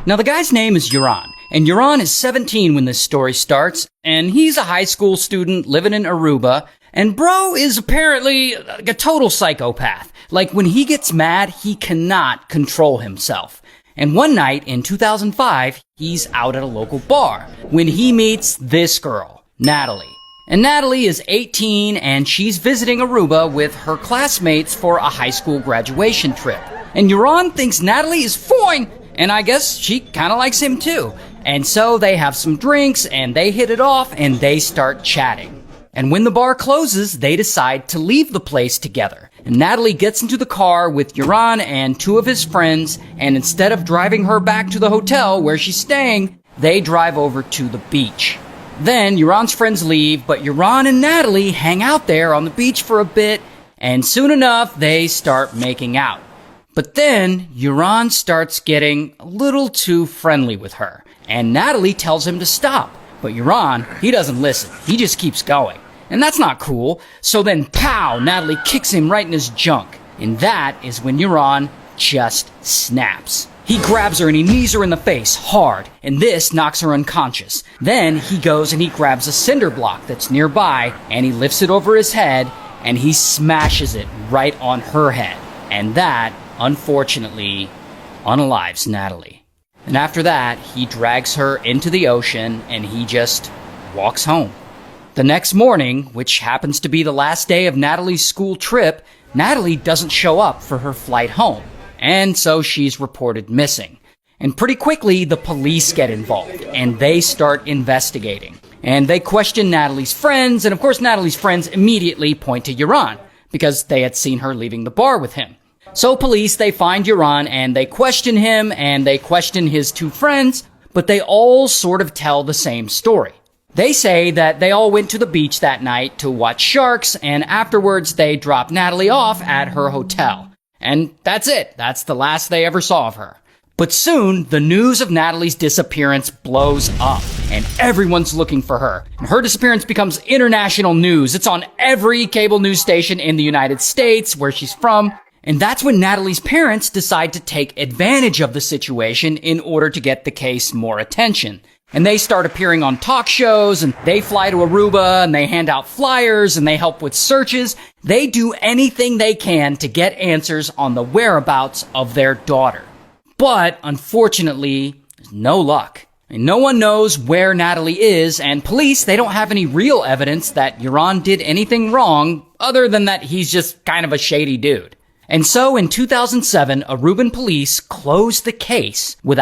Now, the guy's name is Yaron, and Yaron is 17 when this story starts, and he's a high school student living in Aruba, and bro is apparently a total psychopath. Like, when he gets mad, he cannot control himself. And one night in 2005, he's out at a local bar when he meets this girl, Natalie. And Natalie is 18, and she's visiting Aruba with her classmates for a high school graduation trip. And Yaron thinks Natalie is fine, and I guess she kind of likes him too. And so they have some drinks, and they hit it off, and they start chatting. And when the bar closes, they decide to leave the place together. And Natalie gets into the car with Yaron and two of his friends, and instead of driving her back to the hotel where she's staying, they drive over to the beach. Then Yaron's friends leave, but Yaron and Natalie hang out there on the beach for a bit, and soon enough, they start making out. But then Yaron starts getting a little too friendly with her, and Natalie tells him to stop. But Yaron, he doesn't listen. He just keeps going. And that's not cool. So then, pow, Natalie kicks him right in his junk. And that is when Yaron just snaps. He grabs her and he knees her in the face hard, and this knocks her unconscious. Then he goes and he grabs a cinder block that's nearby, and he lifts it over his head, and he smashes it right on her head. And that, unfortunately, unalives Natalie. And after that, he drags her into the ocean, and he just walks home. The next morning, which happens to be the last day of Natalie's school trip, Natalie doesn't show up for her flight home. And so she's reported missing. And pretty quickly, the police get involved, and they start investigating. And they question Natalie's friends, and of course Natalie's friends immediately point to Yaron, because they had seen her leaving the bar with him. So police, they find Yaron, and they question him, and they question his two friends, but they all sort of tell the same story. They say that they all went to the beach that night to watch sharks, and afterwards they dropped Natalie off at her hotel. And that's it. That's the last they ever saw of her. But soon, the news of Natalie's disappearance blows up, and everyone's looking for her. And her disappearance becomes international news. It's on every cable news station in the United States, where she's from. And that's when Natalie's parents decide to take advantage of the situation in order to get the case more attention. And they start appearing on talk shows, and they fly to Aruba, and they hand out flyers, and they help with searches. They do anything they can to get answers on the whereabouts of their daughter. But, unfortunately, there's no luck. And no one knows where Natalie is, and police, they don't have any real evidence that Yaron did anything wrong, other than that he's just kind of a shady dude. And so, in 2007, Aruban police closed the case without